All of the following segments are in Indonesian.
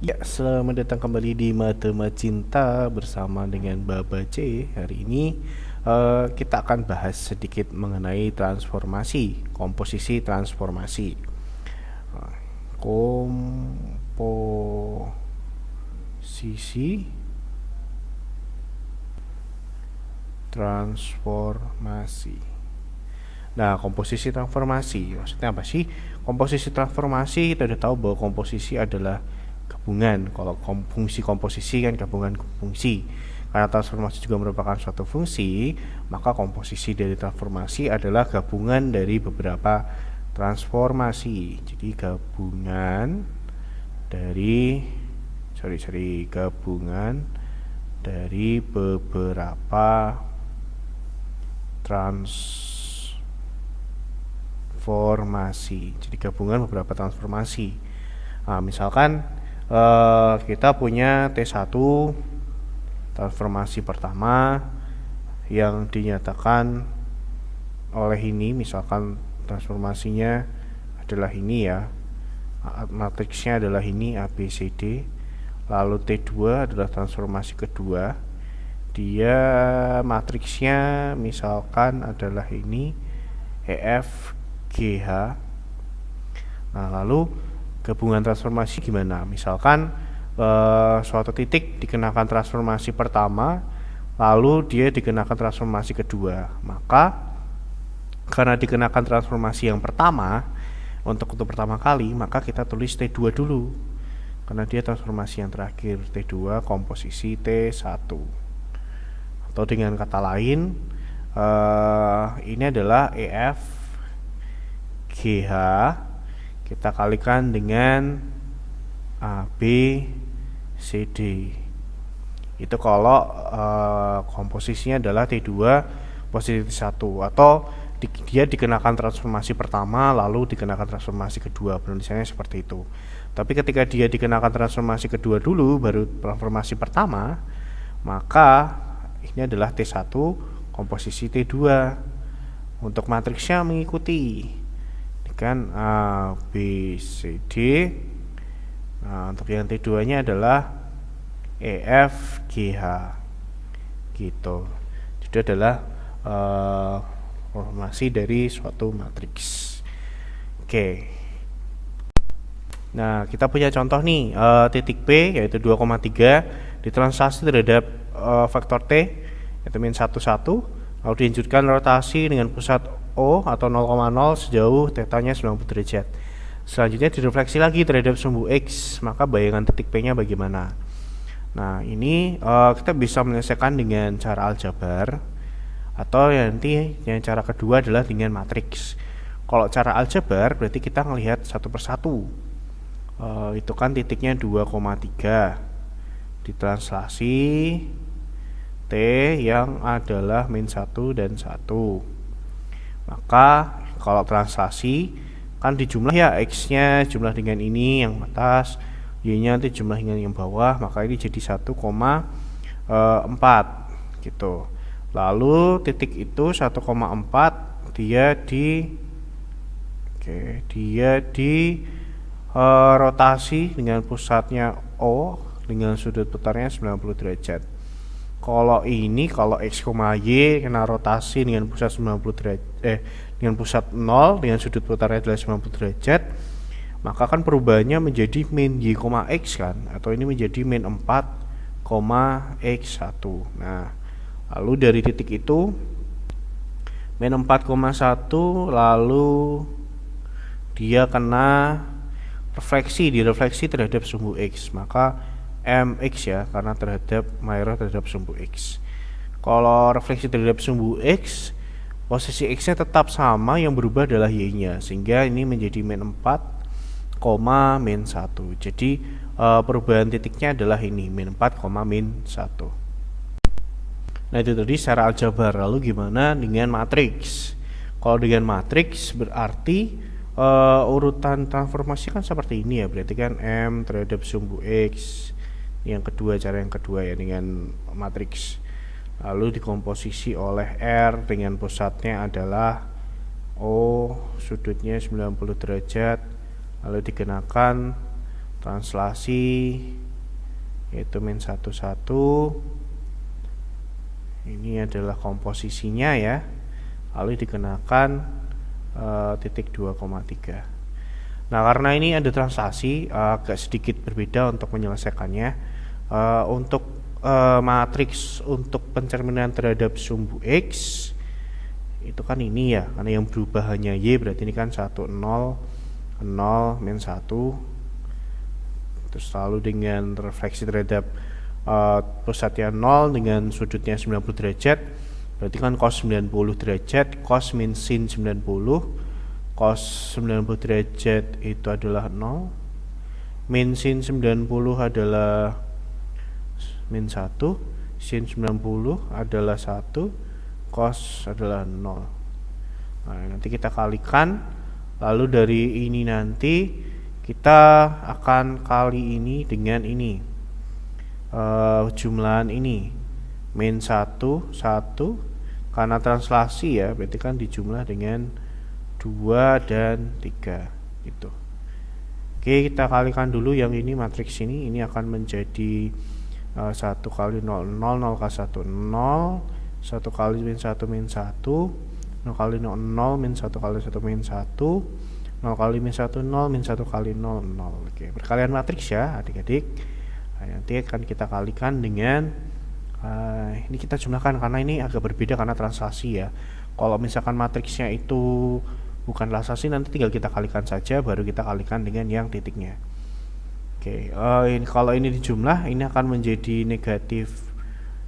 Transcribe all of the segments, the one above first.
Ya, selamat datang kembali di Matema Cinta bersama dengan Baba C. Hari ini kita akan bahas sedikit mengenai transformasi, komposisi transformasi. Komposisi transformasi. Nah, komposisi transformasi maksudnya apa sih? Komposisi transformasi kita udah tahu bahwa komposisi adalah gabungan. Kalau fungsi komposisi kan gabungan fungsi. Karena transformasi juga merupakan suatu fungsi, maka komposisi dari transformasi adalah gabungan dari beberapa transformasi. Jadi gabungan dari gabungan dari beberapa transformasi. Jadi gabungan beberapa transformasi. Nah, misalkan kita punya T1 transformasi pertama yang dinyatakan oleh ini, misalkan transformasinya adalah ini ya, matriksnya adalah ini ABCD. Lalu T2 adalah transformasi kedua, dia matriksnya misalkan adalah ini EFGH. Nah, lalu gabungan transformasi gimana? Misalkan suatu titik dikenakan transformasi pertama, lalu dia dikenakan transformasi kedua, maka karena dikenakan transformasi yang pertama untuk pertama kali, maka kita tulis T2 dulu karena dia transformasi yang terakhir. T2 komposisi T1, atau dengan kata lain ini adalah EFGH kita kalikan dengan ABCD. Itu kalau komposisinya adalah T2 posisi T1, atau dia dikenakan transformasi pertama lalu dikenakan transformasi kedua, penulisannya seperti itu. Tapi ketika dia dikenakan transformasi kedua dulu baru transformasi pertama, maka ini adalah T1 komposisi T2. Untuk matriksnya mengikuti kan A, B, C, D. Nah, untuk yang T2 nya adalah EFGH gitu. Jadi adalah formasi dari suatu matriks. Oke. Nah, kita punya contoh nih, titik P yaitu 2,3 ditranslasi terhadap vektor T yaitu min 1, 1, lalu dilanjutkan rotasi dengan pusat O atau 0,0 sejauh tetanya 90 derajat. Selanjutnya direfleksi lagi terhadap sumbu X, maka bayangan titik P nya bagaimana? Nah, ini kita bisa menyelesaikan dengan cara aljabar, atau nanti yang cara kedua adalah dengan matriks. Kalau cara aljabar berarti kita melihat satu persatu. Itu kan titiknya 2,3 ditranslasi T yang adalah min 1 dan 1. Maka kalau translasi kan dijumlah ya, X nya jumlah dengan ini yang atas, Y nya nanti jumlah dengan yang bawah, maka ini jadi 1,4 gitu. Lalu titik itu 1,4 dia di rotasi dengan pusatnya O dengan sudut putarnya 90 derajat. Kalau X, Y kena rotasi dengan pusat 90 derajat dengan pusat 0 dengan sudut putarnya adalah 90 derajat, maka kan perubahannya menjadi min Y, X kan, atau ini menjadi min 4, X1. Nah, lalu dari titik itu min 4,1 lalu dia kena direfleksi terhadap sumbu X, maka MX ya, karena mayoritas terhadap sumbu X. Kalau refleksi terhadap sumbu X, posisi X nya tetap sama, yang berubah adalah Y nya, sehingga ini menjadi min 4, min 1. Jadi perubahan titiknya adalah ini min 4, min 1. Nah, itu tadi secara aljabar. Lalu gimana dengan matriks? Kalau dengan matriks berarti urutan transformasi kan seperti ini ya, berarti kan M terhadap sumbu X. Cara yang kedua ya dengan matriks. Lalu dikomposisi oleh R dengan pusatnya adalah O, sudutnya 90 derajat, lalu dikenakan translasi yaitu min 11. Ini adalah komposisinya ya, lalu dikenakan titik 2,3. Nah, karena ini ada translasi, agak sedikit berbeda untuk menyelesaikannya. Untuk matriks untuk pencerminan terhadap sumbu X itu kan ini ya, karena yang berubah hanya Y, berarti ini kan 1, 0, 0, min 1. Terus lalu dengan refleksi terhadap pusatnya 0 dengan sudutnya 90 derajat, berarti kan cos 90 derajat, cos min sin 90, cos 90 derajat itu adalah 0, min sin 90 adalah min 1, sin 90 adalah 1, cos adalah 0. Nah, nanti kita kalikan, lalu dari ini nanti kita akan kali ini dengan ini, jumlahan ini min 1, 1, karena translasi ya, berarti kan dijumlah dengan 2 dan 3 gitu. Oke, kita kalikan dulu yang ini, matriks ini akan menjadi 1 kali 0, 0, 0 kali 1, 0, 1 kali min 1, min 1, 0 kali 0, 0, min 1 kali 1, min 1, 0 kali min 1, 0, min 1 kali 0, 0. Oke, perkalian matriks ya adik-adik. Nah, nanti akan kita kalikan dengan ini kita jumlahkan, karena ini agak berbeda karena translasi ya. Kalau misalkan matriksnya itu bukan translasi, nanti tinggal kita kalikan saja, baru kita kalikan dengan yang titiknya. Oke, ini kalau ini dijumlah, ini akan menjadi negatif,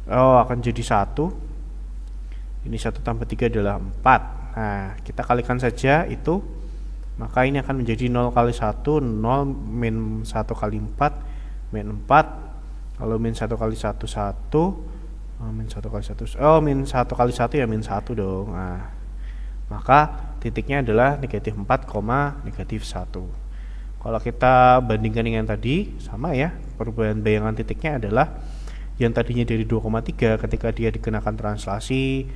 akan jadi 1. Ini 1 tambah 3 adalah 4. Nah, kita kalikan saja itu, maka ini akan menjadi 0 kali 1, 0, min 1 kali 4, min 4, lalu min 1 kali 1, 1, min 1 kali 1, min 1 kali 1 ya min 1 dong. Nah, maka titiknya adalah negatif 4, negatif 1. Kalau kita bandingkan dengan tadi, sama ya, perubahan bayangan titiknya adalah yang tadinya dari 2,3 ketika dia dikenakan translasi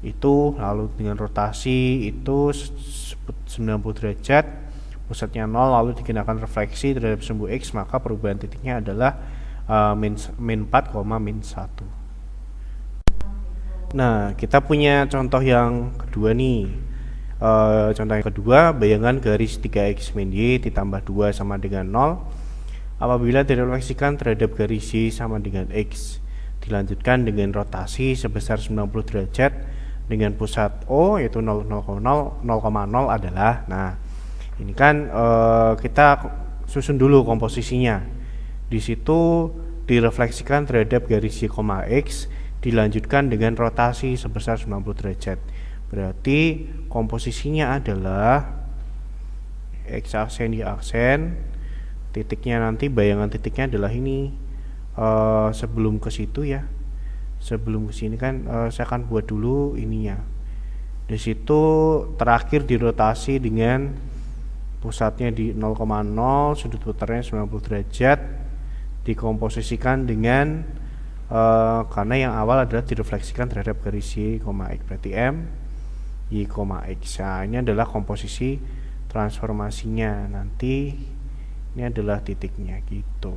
itu, lalu dengan rotasi itu 90 derajat, pusatnya 0, lalu dikenakan refleksi terhadap sumbu X, maka perubahan titiknya adalah min 4, min 1. Nah, kita punya contoh yang kedua nih. Contoh yang kedua, bayangan garis 3x min y ditambah 2 sama dengan 0 apabila direfleksikan terhadap garis y sama dengan x, dilanjutkan dengan rotasi sebesar 90 derajat dengan pusat O yaitu 0,0 adalah. Nah, ini kan kita susun dulu komposisinya. Di situ direfleksikan terhadap garis y, x, dilanjutkan dengan rotasi sebesar 90 derajat. Berarti komposisinya adalah x aksen y aksen, titiknya nanti bayangan titiknya adalah ini. Sebelum ke situ ya, sebelum ke sini kan saya akan buat dulu ininya. Di situ terakhir dirotasi dengan pusatnya di 0,0, sudut putarnya 90 derajat, dikomposisikan dengan karena yang awal adalah direfleksikan terhadap garis y, x, berarti m y, x. Nah, ini adalah komposisi transformasinya, nanti ini adalah titiknya gitu.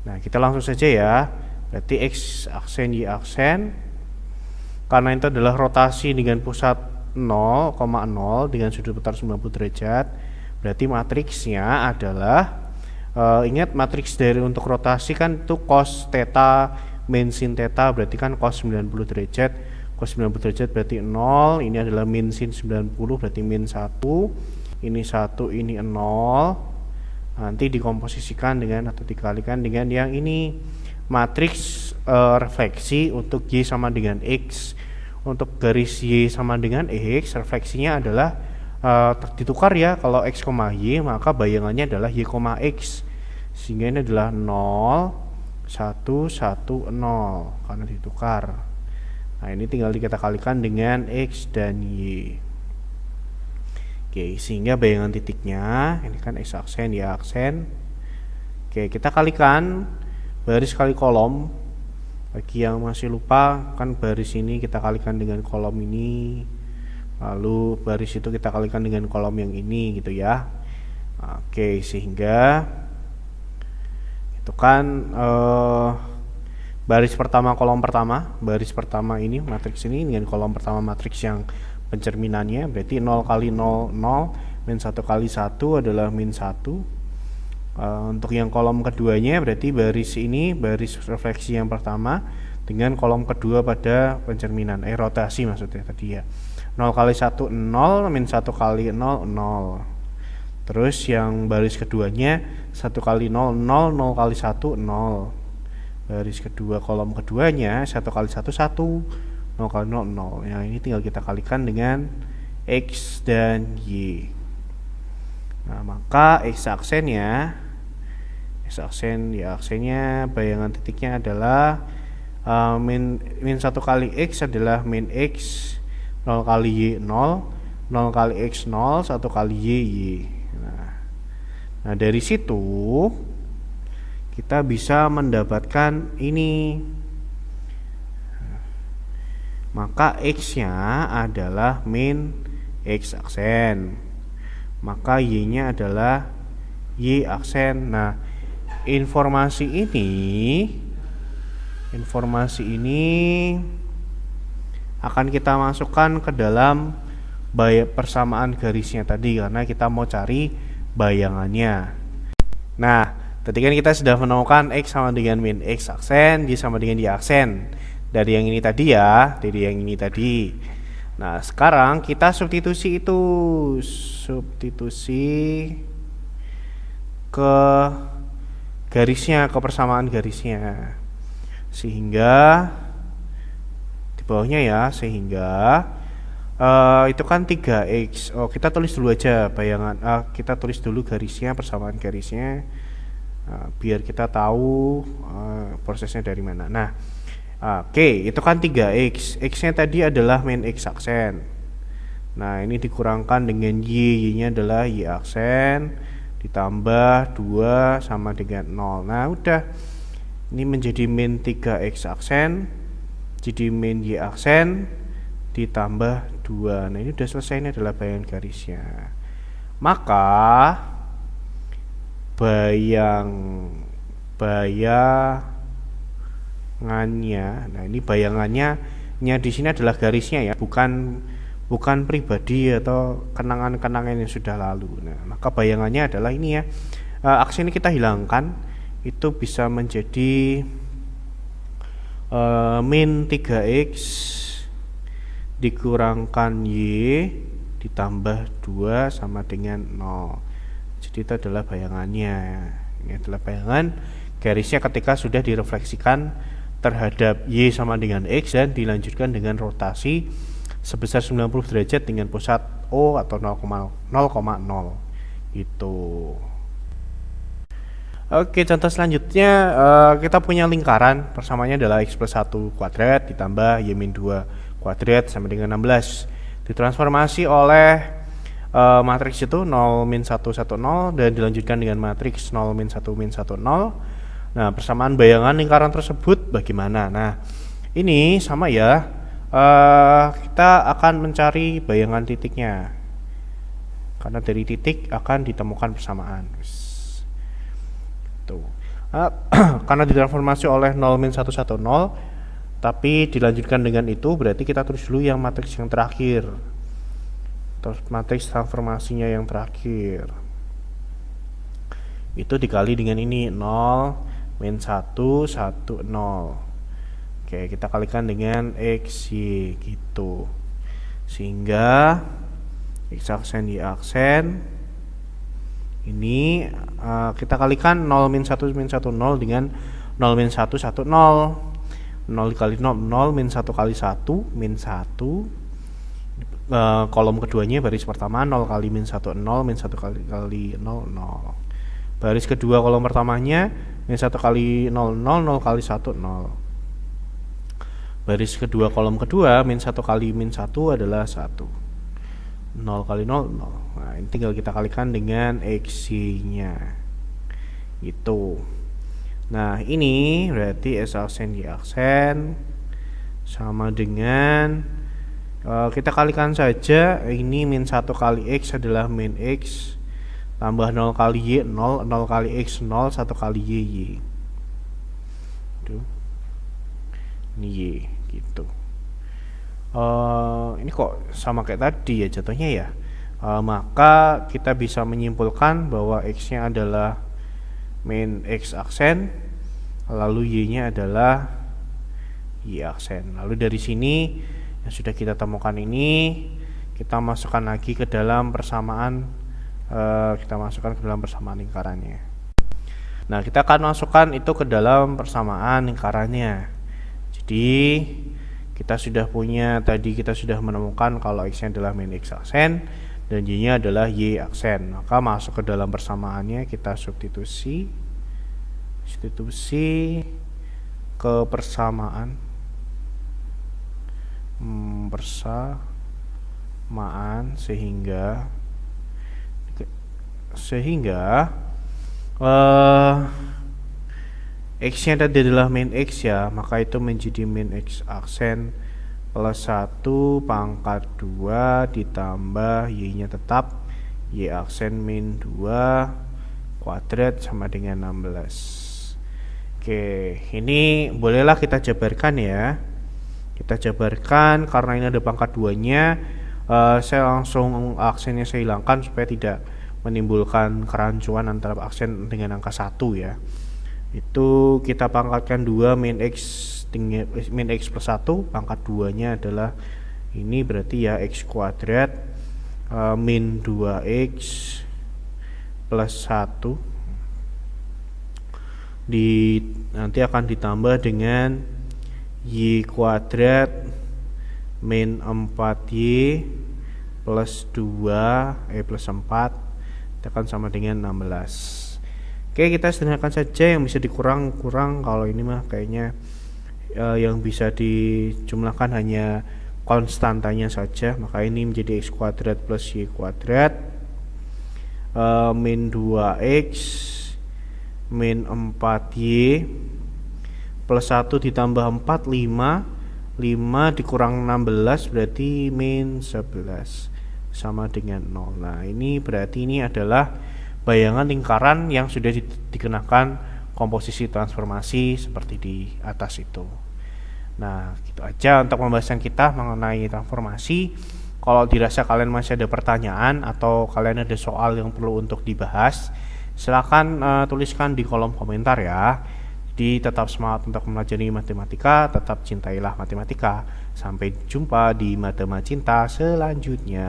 Nah, kita langsung saja ya. Berarti x aksen y aksen, karena itu adalah rotasi dengan pusat 0,0 dengan sudut putar 90 derajat, berarti matriksnya adalah ingat matriks dari untuk rotasi kan itu cos theta min sin theta, berarti kan cos 90 derajat, cos 90 derajat berarti 0, ini adalah min sin 90 berarti min 1, ini 1, ini 0. Nanti dikomposisikan dengan atau dikalikan dengan yang ini, matriks refleksi untuk y sama dengan x. Untuk garis y sama dengan x, refleksinya adalah ditukar ya. Kalau x, y, maka bayangannya adalah y, x, sehingga ini adalah 0, 1, 1, 0 karena ditukar. Nah, ini tinggal kita kalikan dengan x dan y. Oke, sehingga bayangan titiknya ini kan x aksen, y aksen. Oke, kita kalikan baris kali kolom. Bagi yang masih lupa, kan baris ini kita kalikan dengan kolom ini, lalu baris itu kita kalikan dengan kolom yang ini gitu ya. Oke, sehingga Itu kan baris pertama kolom pertama, baris pertama ini matriks ini dengan kolom pertama matriks yang pencerminannya, berarti 0 kali 0 0, min 1 kali 1 adalah min 1. Untuk yang kolom keduanya berarti baris ini baris refleksi yang pertama dengan kolom kedua pada pencerminan, rotasi maksudnya tadi ya. 0 kali 1 0, min 1 kali 0 0. Terus yang baris keduanya 1 kali 0 0, 0 kali 1 0. Baris kedua kolom keduanya 1 kali 1 1, 0 kali 0 0. Yang ini tinggal kita kalikan dengan X dan Y. Nah, maka X aksennya Y aksennya bayangan titiknya adalah min 1 kali X adalah min X, 0 kali Y 0, 0 kali X 0, 1 kali Y. Nah dari situ kita bisa mendapatkan ini. Maka X nya adalah min X aksen, maka Y nya adalah Y aksen. Nah informasi ini akan kita masukkan ke dalam persamaan garisnya tadi, karena kita mau cari bayangannya. Nah tadi kan kita sudah menemukan X sama dengan min X aksen, Y sama dengan Y aksen dari yang ini tadi ya, dari yang ini tadi. Nah sekarang kita substitusi ke garisnya, ke persamaan garisnya, sehingga di bawahnya ya, sehingga itu kan 3X. Kita tulis dulu aja bayangan, kita tulis dulu garisnya, persamaan garisnya, biar kita tahu prosesnya dari mana. Nah oke, itu kan 3X. X nya tadi adalah min X aksen. Nah ini dikurangkan dengan Y nya adalah Y aksen, ditambah 2 sama dengan 0. Nah udah, ini menjadi min 3X aksen, jadi min Y aksen, ditambah 2. Nah ini udah selesai, ini adalah bayangan garisnya. Maka bayangannya, nah ini bayangannya di sini adalah garisnya ya, bukan pribadi atau kenangan-kenangan yang sudah lalu. Nah maka bayangannya adalah ini ya, aksen ini kita hilangkan, itu bisa menjadi min 3X dikurangkan Y ditambah 2 sama dengan 0. Jadi itu adalah bayangannya. Ini adalah bayangan garisnya ketika sudah direfleksikan terhadap Y sama dengan X dan dilanjutkan dengan rotasi sebesar 90 derajat dengan pusat O atau 0,0 gitu. Oke, contoh selanjutnya kita punya lingkaran, persamaannya adalah X plus 1 kuadrat ditambah Y min 2 kuadrat sama dengan 16. Ditransformasi oleh matriks itu 0 min 1 1 0 dan dilanjutkan dengan matriks 0 min 1 min 1 0. Nah persamaan bayangan lingkaran tersebut bagaimana? Nah ini sama ya, kita akan mencari bayangan titiknya, karena dari titik akan ditemukan persamaan. Tuh. Karena ditransformasi oleh 0 min 1 1 0 tapi dilanjutkan dengan itu, berarti kita tulis dulu yang matriks yang terakhir, terus matriks transformasinya yang terakhir itu dikali dengan ini 0 min 1 1 0. Oke, kita kalikan dengan X Y gitu, sehingga X aksen Y aksen ini kita kalikan 0 min 1 min 1 0 dengan 0 min 1 1 0. 0 dikali 0 0, min 1 kali 1 min 1. Kolom keduanya baris pertama 0 kali min 1 0, min 1 kali 0 0. Baris kedua kolom pertamanya min 1 kali 0 0, 0 kali 1 0. Baris kedua kolom kedua min 1 kali min 1 adalah 1, 0 kali 0 0. Nah ini tinggal kita kalikan dengan X nya gitu. Nah ini berarti S aksen Y aksen sama dengan kita kalikan saja, ini min 1 kali X adalah min X tambah 0 kali Y 0, 0 kali X 0, 1 kali Y. Itu ini Y gitu. Ini kok sama kayak tadi ya jatuhnya ya. Maka kita bisa menyimpulkan bahwa X-nya adalah min X aksen, lalu Y-nya adalah Y aksen. Lalu dari sini yang sudah kita temukan ini kita masukkan lagi ke dalam persamaan, lingkarannya. Nah, kita akan masukkan itu ke dalam persamaan lingkarannya. Jadi kita sudah menemukan kalau X-nya adalah min X aksen dan Y-nya adalah Y aksen. Maka masuk ke dalam persamaannya, kita substitusi ke persamaan sehingga X-nya tadi adalah min X ya, maka itu menjadi min X aksen plus 1 pangkat 2 ditambah Y-nya tetap Y aksen min 2 kuadrat sama dengan 16. Oke, ini bolehlah kita jabarkan ya. Kita jabarkan karena ini ada pangkat 2-nya. Saya langsung aksennya saya hilangkan supaya tidak menimbulkan kerancuan antara aksen dengan angka 1 ya. Itu kita pangkatkan 2 min X plus 1, pangkat 2-nya adalah ini berarti ya X kuadrat min 2X plus 1 nanti akan ditambah dengan Y kuadrat min 4Y plus 2 plus 4 itu akan sama dengan 16. Oke, kita sederhanakan saja, yang bisa dikurang-kurang. Kalau ini mah kayaknya yang bisa dijumlahkan hanya konstantanya saja, maka ini menjadi X kuadrat plus Y kuadrat min 2X min 4Y plus 1 ditambah 4, 5 dikurang 16 berarti min 11 sama dengan 0. Nah, ini berarti ini adalah bayangan lingkaran yang sudah dikenakan komposisi transformasi seperti di atas itu. Nah, gitu aja untuk pembahasan kita mengenai transformasi. Kalau dirasa kalian masih ada pertanyaan atau kalian ada soal yang perlu untuk dibahas, silakan tuliskan di kolom komentar ya. Jadi tetap semangat untuk mempelajari matematika, tetap cintailah matematika. Sampai jumpa di Matemacinta selanjutnya.